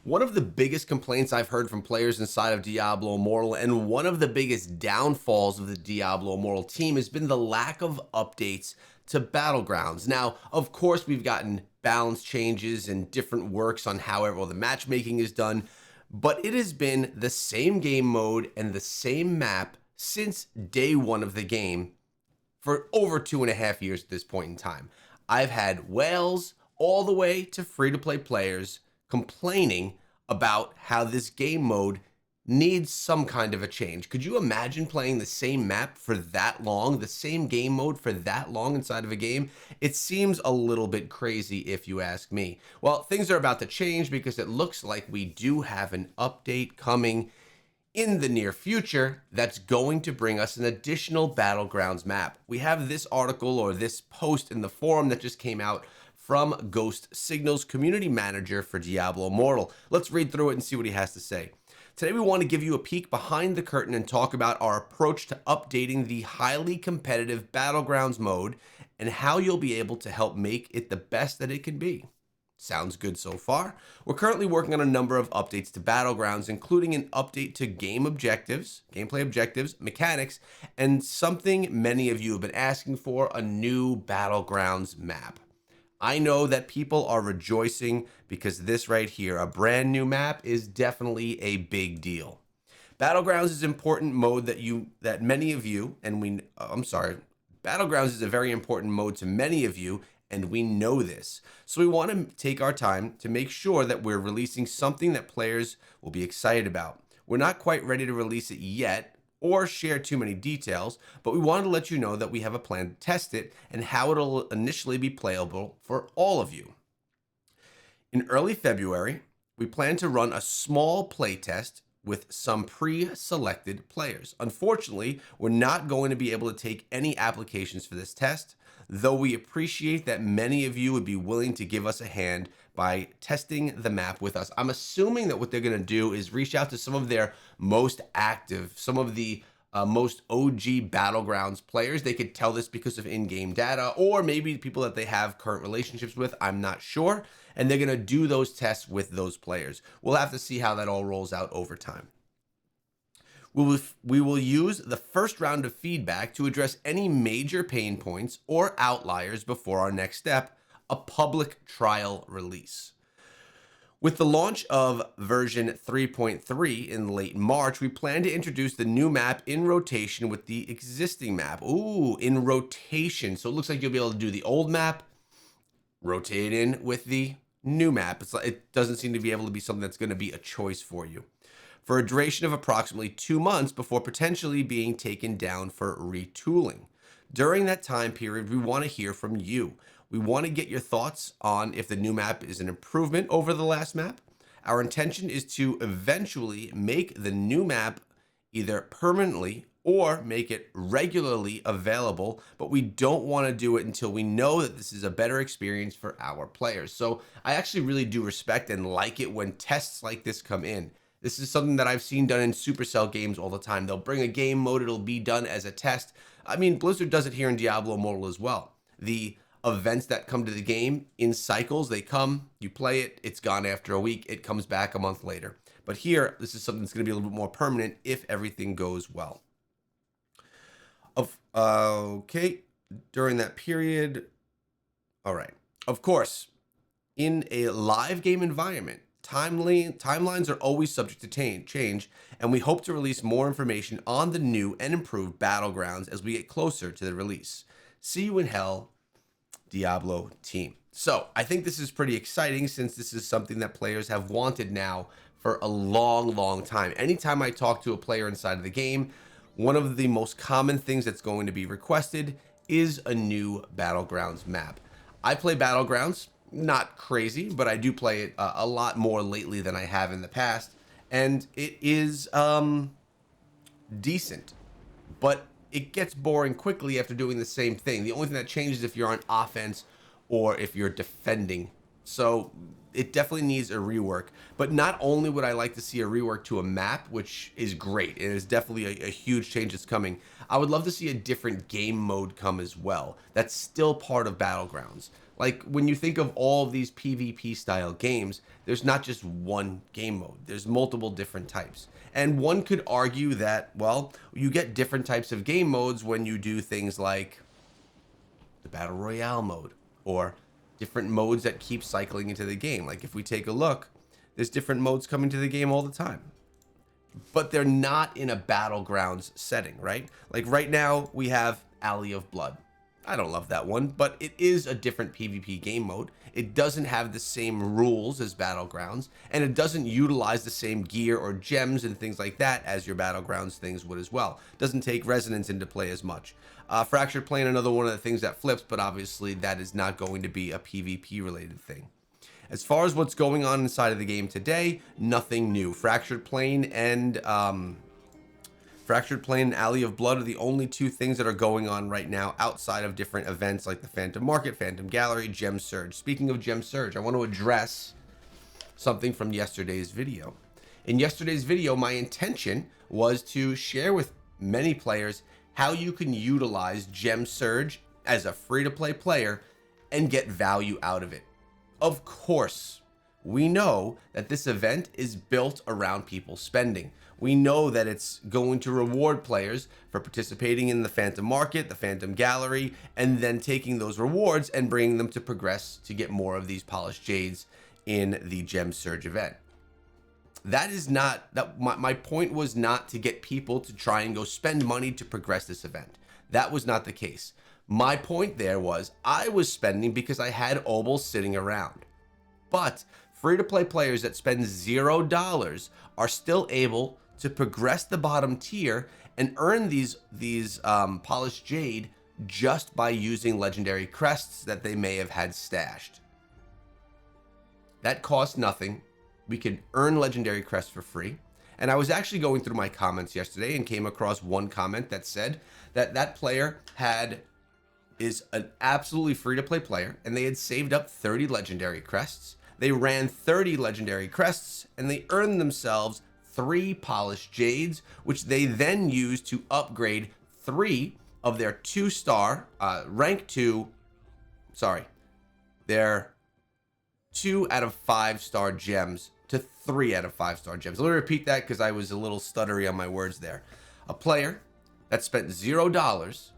One of the biggest complaints I've heard from players inside of Diablo Immortal, and one of the biggest downfalls of the Diablo Immortal team, has been the lack of updates to Battlegrounds. Now, of course, we've gotten balance changes and different works on how the matchmaking is done, but it has been the same game mode and the same map since day one of the game for over 2.5 years at this point in time. I've had whales all the way to free-to-play players complaining about how this game mode needs some kind of a change. Could you imagine playing the same map for that long, the same game mode for that long inside of a game? It seems a little bit crazy if you ask me. Well, things are about to change because it looks like we do have an update coming in the near future that's going to bring us an additional Battlegrounds map. We have this article or this post in the forum that just came out from Ghost Signal's community manager for Diablo Immortal. Let's read through it and see what he has to say. Today we want to give you a peek behind the curtain and talk about our approach to updating the highly competitive Battlegrounds mode and how you'll be able to help make it the best that it can be. Sounds good so far. We're currently working on a number of updates to Battlegrounds, including an update to gameplay objectives, mechanics, and something many of you have been asking for, a new Battlegrounds map. I know that people are rejoicing because this right here, a brand new map, is definitely a big deal. Battlegrounds is an important mode that many of you, and Battlegrounds is a very important mode to many of you, and we know this. So we want to take our time to make sure that we're releasing something that players will be excited about. We're not quite ready to release it yet or share too many details, but we wanted to let you know that we have a plan to test it and how it'll initially be playable for all of you. In early February, we plan to run a small playtest with some pre-selected players. Unfortunately, we're not going to be able to take any applications for this test, though we appreciate that many of you would be willing to give us a hand by testing the map with us. I'm assuming that what they're going to do is reach out to some of their most active, some of the most OG Battlegrounds players. They could tell this because of in-game data, or maybe people that they have current relationships with. I'm not sure. And they're going to do those tests with those players. We'll have to see how that all rolls out over time. We will use the first round of feedback to address any major pain points or outliers before our next step, a public trial release. With the launch of version 3.3 in late March, we plan to introduce the new map in rotation with the existing map. Ooh, in rotation. So it looks like you'll be able to do the old map, rotate in with the new map. It doesn't seem to be able to be something that's going to be a choice for you, for a duration of approximately 2 months before potentially being taken down for retooling. During that time period, we want to hear from you. We want to get your thoughts on if the new map is an improvement over the last map. Our intention is to eventually make the new map either permanently or make it regularly available, but we don't want to do it until we know that this is a better experience for our players. So I actually really do respect and like it when tests like this come in. This is something that I've seen done in Supercell games all the time. They'll bring a game mode, it'll be done as a test. I mean, Blizzard does it here in Diablo Immortal as well. The events that come to the game in cycles, they come, you play it, it's gone after a week, it comes back a month later. But here, this is something that's going to be a little bit more permanent if everything goes well. Okay, during that period, all right. Of course, in a live game environment, timelines are always subject to change, and we hope to release more information on the new and improved Battlegrounds as we get closer to the release. See you in hell, Diablo team. So I think this is pretty exciting since this is something that players have wanted now for a long time. Anytime I talk to a player inside of the game, one of the most common things that's going to be requested is a new Battlegrounds map. I play Battlegrounds, not crazy, but I do play it a lot more lately than I have in the past, and it is decent, but it gets boring quickly after doing the same thing. The only thing that changes if you're on offense or if you're defending. So it definitely needs a rework. But not only would I like to see a rework to a map, which is great, it is definitely a huge change that's coming, I would love to see a different game mode come as well. That's still part of Battlegrounds. Like when you think of all of these PvP style games, there's not just one game mode. There's multiple different types. And one could argue that, well, you get different types of game modes when you do things like the Battle Royale mode or different modes that keep cycling into the game. Like if we take a look, there's different modes coming to the game all the time. But they're not in a Battlegrounds setting, right? Like right now we have Alley of Blood. I don't love that one, but it is a different PvP game mode. It doesn't have the same rules as Battlegrounds, and it doesn't utilize the same gear or gems and things like that as your Battlegrounds things would as well. It doesn't take resonance into play as much. Fractured Plane, another one of the things that flips, but obviously that is not going to be a PvP related thing. As far as what's going on inside of the game today, nothing new. Fractured Plane and Alley of Blood are the only two things that are going on right now outside of different events like the Phantom Market, Phantom Gallery, Gem Surge. Speaking of Gem Surge, I want to address something from yesterday's video. In yesterday's video, my intention was to share with many players how you can utilize Gem Surge as a free-to-play player and get value out of it. Of course, we know that this event is built around people spending. We know that it's going to reward players for participating in the Phantom Market, the Phantom Gallery, and then taking those rewards and bringing them to progress to get more of these polished jades in the Gem Surge event. That is not, my point was not to get people to try and go spend money to progress this event. That was not the case. My point there was I was spending because I had obols sitting around. But free-to-play players that spend $0 are still able to progress the bottom tier and earn these polished jade just by using legendary crests that they may have had stashed. That costs nothing. We can earn legendary crests for free. And I was actually going through my comments yesterday and came across one comment that said that that player is an absolutely free-to-play player and they had saved up 30 legendary crests. They ran 30 legendary crests and they earned themselves 3 polished jades, which they then used to upgrade 3 of their 2-star, their 2 out of 5-star gems to 3 out of 5-star gems. Let me repeat that because I was a little stuttery on my words there. A player that spent $0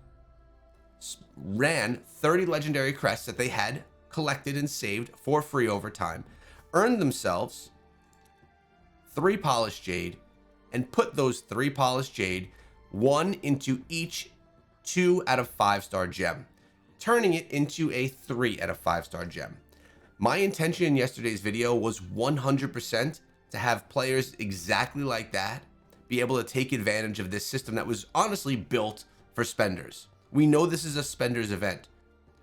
ran 30 legendary crests that they had collected and saved for free over time, earned themselves 3 polished jade, and put those 3 polished jade, 1 into each 2 out of 5-star gem, turning it into a 3 out of 5-star gem. My intention in yesterday's video was 100% to have players exactly like that be able to take advantage of this system that was honestly built for spenders. We know this is a spenders event,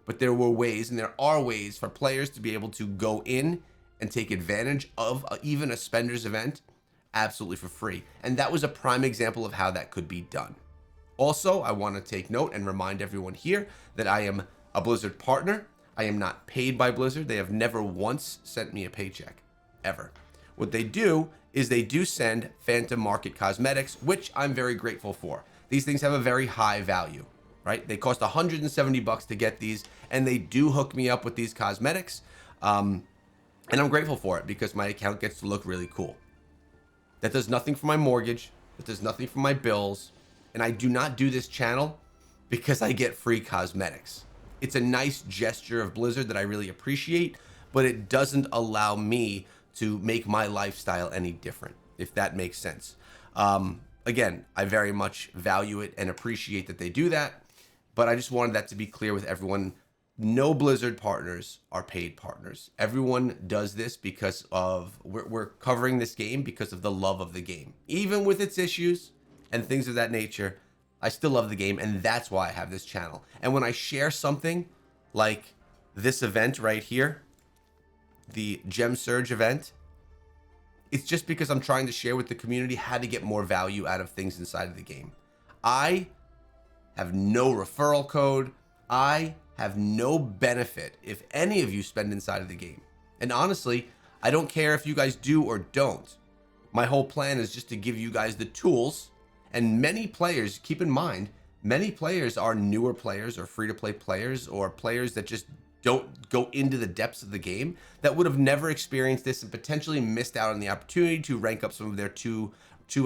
but there were ways, and there are ways for players to be able to go in and take advantage of even a spenders event absolutely for free. And that was a prime example of how that could be done. Also, I want to take note and remind everyone here that I am a Blizzard partner. I am not paid by Blizzard. They have never once sent me a paycheck, ever. What they do is they do send Phantom Market cosmetics, which I'm very grateful for. These things have a very high value, right? They cost $170 to get these, and they do hook me up with these cosmetics. And I'm grateful for it because my account gets to look really cool. That does nothing for my mortgage. That does nothing for my bills. And I do not do this channel because I get free cosmetics. It's a nice gesture of Blizzard that I really appreciate, but it doesn't allow me to make my lifestyle any different, if that makes sense. Again, I very much value it and appreciate that they do that, but I just wanted that to be clear with everyone. No Blizzard partners are paid partners. Everyone does this because of, we're covering this game because of the love of the game. Even with its issues and things of that nature, I still love the game, and that's why I have this channel. And when I share something like this event right here, the Gem Surge event, it's just because I'm trying to share with the community how to get more value out of things inside of the game. I have no referral code. I have no benefit if any of you spend inside of the game. And honestly, I don't care if you guys do or don't. My whole plan is just to give you guys the tools. And many players, keep in mind, many players are newer players or free-to-play players or players that just don't go into the depths of the game that would have never experienced this and potentially missed out on the opportunity to rank up some of their two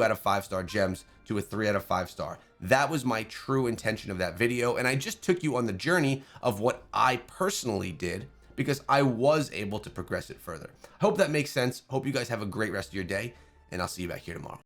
out of 5-star gems to a 3 out of 5-star. That was my true intention of that video, and I just took you on the journey of what I personally did because I was able to progress it further. I hope that makes sense. Hope you guys have a great rest of your day, and I'll see you back here tomorrow.